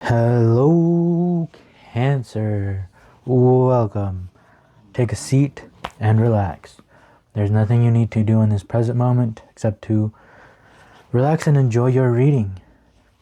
Hello, Cancer. Welcome. Take a seat and relax. There's nothing you need to do in this present moment except to relax and enjoy your reading.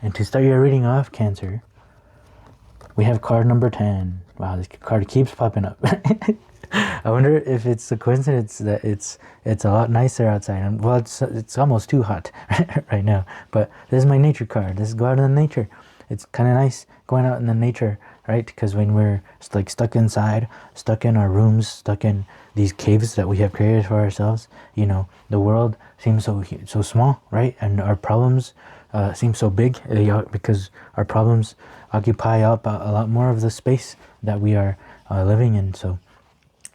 And to start your reading off, Cancer, we have card number 10. Wow, this card keeps popping up. I wonder if it's a coincidence that it's a lot nicer outside. And well, it's almost too hot right now. But this is my nature card. This is go out in the nature. It's kind of nice going out in the nature, right? Because when we're like stuck inside, stuck in our rooms, stuck in these caves that we have created for ourselves, you know, the world seems so small, right? And our problems seem so big because our problems occupy up a lot more of the space that we are living in. So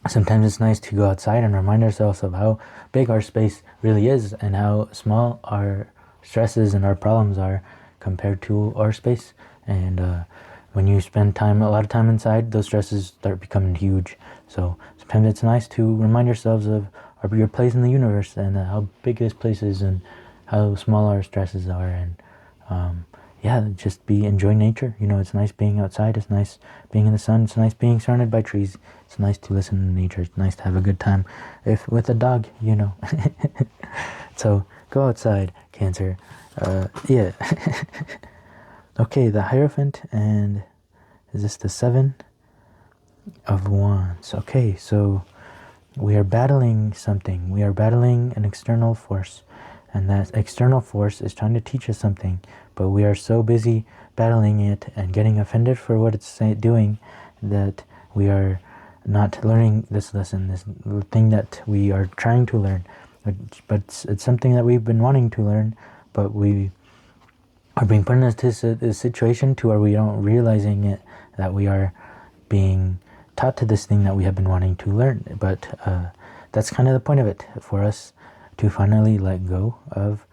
sometimes it's nice to go outside and remind ourselves of how big our space really is and how small our stresses and our problems are compared to our space. And when you spend a lot of time inside, those stresses start becoming huge. So sometimes it's nice to remind yourselves of your place in the universe and how big this place is and how small our stresses are. And yeah, just enjoy nature. You know, it's nice being outside. It's nice being in the sun. It's nice being surrounded by trees. It's nice to listen to nature. It's nice to have a good time with a dog, you know. So go outside, Cancer. Yeah. Okay, the Hierophant, and is this the 7 of Wands? Okay, so we are battling something. We are battling an external force, and that external force is trying to teach us something, but we are so busy battling it and getting offended for what it's doing that we are not learning this lesson, this thing that we are trying to learn. But it's something that we've been wanting to learn, but we are being put in a situation to where we don't realizing it, that we are being taught to this thing that we have been wanting to learn. But that's kind of the point of it, for us to finally let go of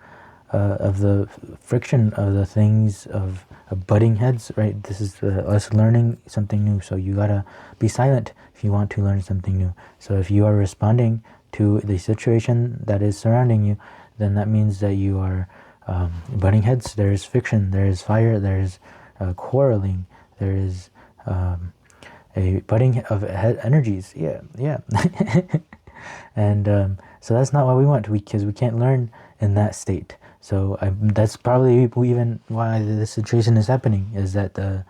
the friction of the things of butting heads, right? This is us learning something new. So you gotta be silent if you want to learn something new. So if you are responding to the situation that is surrounding you, then that means that you are butting heads. There is friction, there is fire, there is quarreling, there is a butting of energies. Yeah. And so that's not what we want, because we can't learn in that state. So that's probably even why this situation is happening, is that the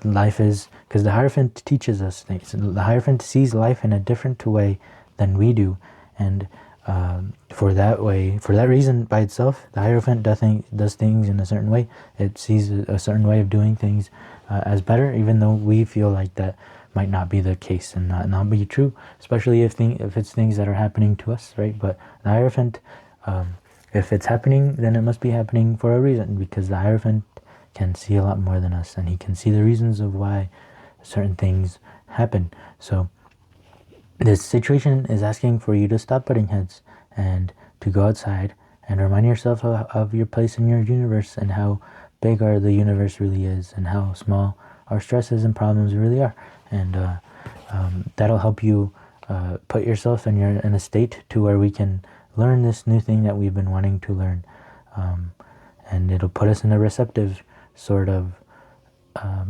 life is, because the Hierophant teaches us things. The Hierophant sees life in a different way than we do, and for that reason by itself, the Hierophant does things in a certain way. It sees a certain way of doing things as better, even though we feel like that might not be the case and not be true, especially if it's things that are happening to us, right? But the Hierophant, if it's happening, then it must be happening for a reason, because the Hierophant can see a lot more than us, and he can see the reasons of why certain things happen. So this situation is asking for you to stop butting heads and to go outside and remind yourself of your place in your universe and how big the universe really is and how small our stresses and problems really are. And that'll help you put yourself in a state to where we can learn this new thing that we've been wanting to learn. And it'll put us in a receptive sort of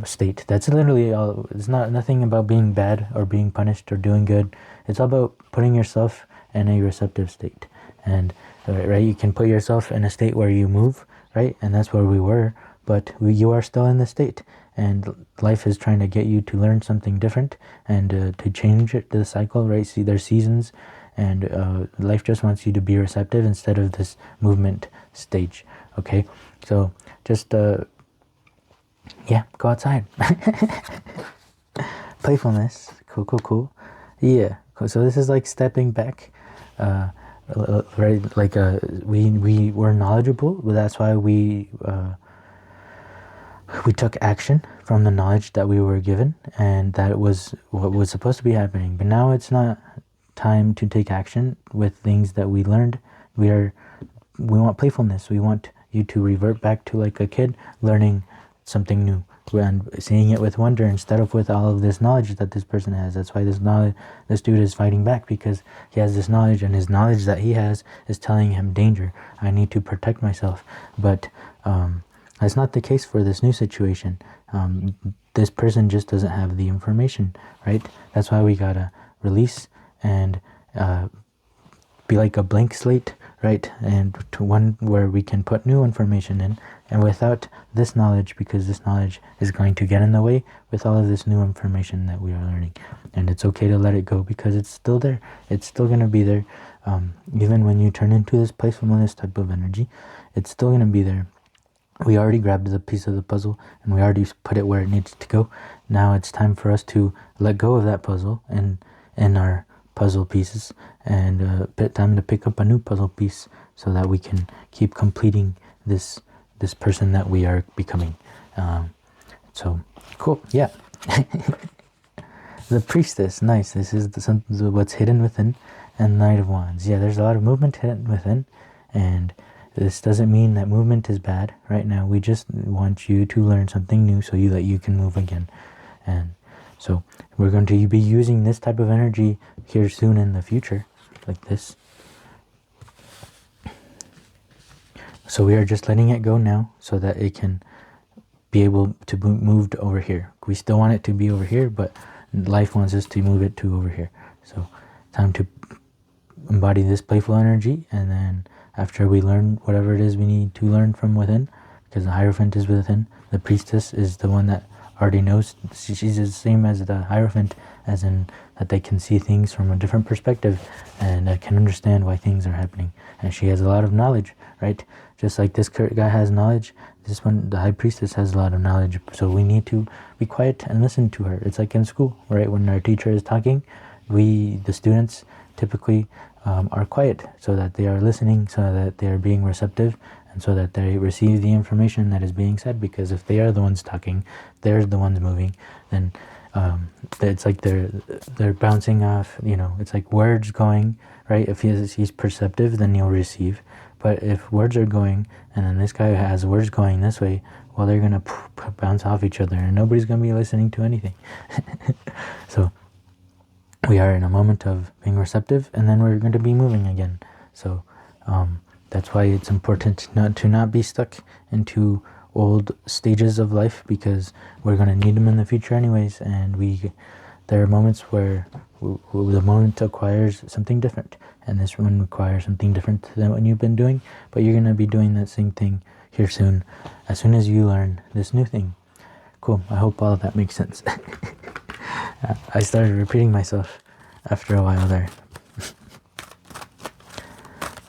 state. That's literally all. It's nothing about being bad or being punished or doing good. It's all about putting yourself in a receptive state. And right, you can put yourself in a state where you move, right? And that's where we were, but you are still in the state, and life is trying to get you to learn something different and to change the cycle, right? See, there's seasons, and life just wants you to be receptive instead of this movement stage. Okay, so just yeah, go outside. Playfulness. Cool. Yeah, cool. So this is like stepping back, right? Like we were knowledgeable, but that's why we took action from the knowledge that we were given, and that was what was supposed to be happening. But now it's not time to take action with things that we learned. We want playfulness. We want you to revert back to like a kid learning something new and seeing it with wonder instead of with all of this knowledge that this person has. That's why this dude is fighting back, because he has this knowledge, and his knowledge that he has is telling him danger. I need to protect myself. But that's not the case for this new situation. This person just doesn't have the information, right? That's why we gotta release and be like a blank slate, right? And to one where we can put new information in, and without this knowledge, because this knowledge is going to get in the way with all of this new information that we are learning. And it's okay to let it go, because it's still there. It's still going to be there. Even when you turn into this playfulness type of energy, it's still going to be there. We already grabbed the piece of the puzzle and we already put it where it needs to go. Now it's time for us to let go of that puzzle and our puzzle pieces, and time to pick up a new puzzle piece so that we can keep completing this person that we are becoming. So cool. Yeah. The priestess, nice. This is what's hidden within, and Knight of Wands. Yeah, there's a lot of movement hidden within, and this doesn't mean that movement is bad right now. We just want you to learn something new so that you can move again. And so we're going to be using this type of energy here soon in the future, like this. So we are just letting it go now so that it can be able to be moved over here. We still want it to be over here, but life wants us to move it to over here. So time to embody this playful energy, and then after we learn whatever it is we need to learn from within, because the Hierophant is within, the Priestess is the one that already knows. She's the same as the Hierophant, as in that they can see things from a different perspective and can understand why things are happening. And she has a lot of knowledge, right? Just like this guy has knowledge, this one, the High Priestess, has a lot of knowledge. So we need to be quiet and listen to her. It's like in school, right? When our teacher is talking, the students typically are quiet so that they are listening, so that they are being receptive, and so that they receive the information that is being said. Because if they are the ones talking, they're the ones moving, then it's like they're bouncing off, it's like words going, right? If he's perceptive, then he'll receive. But if words are going, and then this guy has words going this way, well, they're going to bounce off each other, and nobody's going to be listening to anything. So we are in a moment of being receptive, and then we're going to be moving again. So that's why it's important to not be stuck into old stages of life, because we're going to need them in the future anyways. And there are moments where the moment acquires something different, and this one requires something different than what you've been doing, but you're going to be doing that same thing here soon, as soon as you learn this new thing. Cool. I hope all of that makes sense. I started repeating myself after a while there.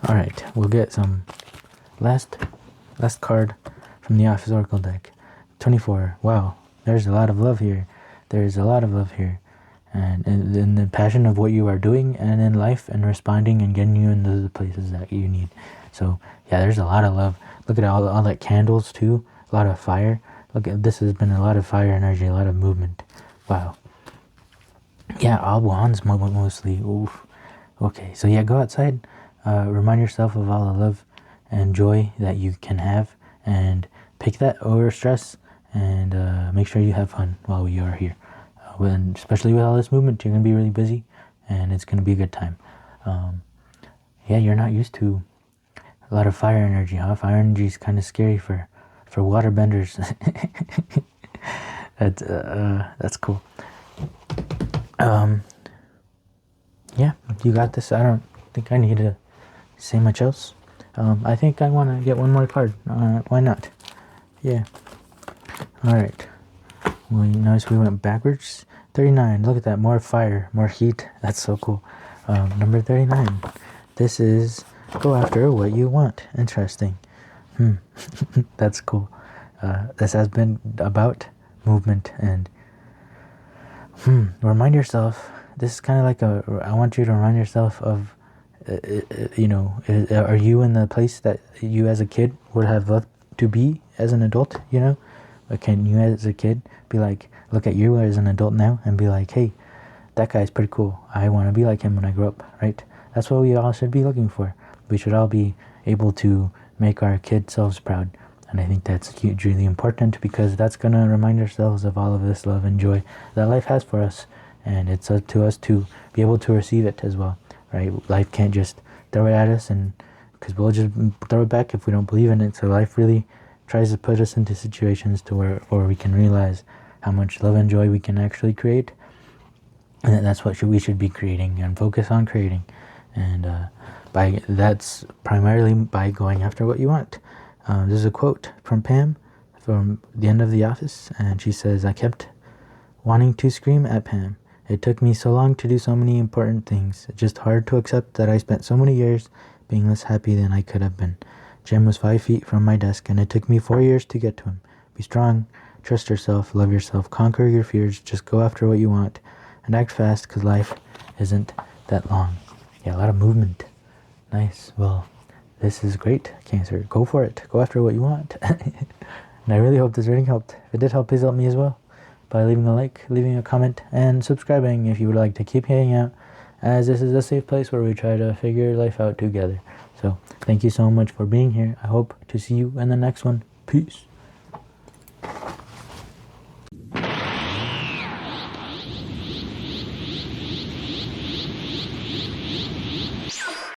All right, we'll get some last card from the Office Oracle deck. 24. Wow, there's a lot of love here. There's a lot of love here. And in the passion of what you are doing and in life, and responding and getting you into the places that you need. So yeah, there's a lot of love. Look at all that candles too. A lot of fire. Look at this, has been a lot of fire energy, a lot of movement. Wow. Yeah, all wands mostly. Oof. Okay, so yeah, go outside. Remind yourself of all the love and joy that you can have, and pick that over stress, and make sure you have fun while you are here. Especially with all this movement, you're going to be really busy, and it's going to be a good time. Yeah, you're not used to a lot of fire energy, huh? Fire energy is kind of scary for waterbenders. That's cool. Yeah, you got this. I don't think I need to say much else. I think I want to get one more card. Why not? Yeah. All right. Well, you notice we went backwards. 39. Look at that. More fire, more heat. That's so cool. Number 39. This is go after what you want. Interesting. That's cool. This has been about movement, and remind yourself. This is kind of like I want you to remind yourself of, are you in the place that you as a kid would have loved to be as an adult, But can you as a kid be like, look at you as an adult now and be like, hey, that guy's pretty cool. I want to be like him when I grow up, right? That's what we all should be looking for. We should all be able to make our kid selves proud. And I think that's hugely important, because that's going to remind ourselves of all of this love and joy that life has for us. And it's up to us to be able to receive it as well, right? Life can't just throw it at us, and because we'll just throw it back if we don't believe in it. So life really tries to put us into situations to where we can realize how much love and joy we can actually create, and that's what we should be creating and focus on creating. And that's primarily by going after what you want. This is a quote from Pam from the end of The Office, and she says, "I kept wanting to scream at Pam. It took me so long to do so many important things. It's just hard to accept that I spent so many years being less happy than I could have been. Jim was 5 feet from my desk, and it took me 4 years to get to him. Be strong, trust yourself, love yourself, conquer your fears, just go after what you want, and act fast, because life isn't that long." Yeah, a lot of movement. Nice. Well, this is great, Cancer. Go for it. Go after what you want. And I really hope this reading helped. If it did help, please help me as well by leaving a like, leaving a comment, and subscribing if you would like to keep hanging out, as this is a safe place where we try to figure life out together. So thank you so much for being here. I hope to see you in the next one. Peace.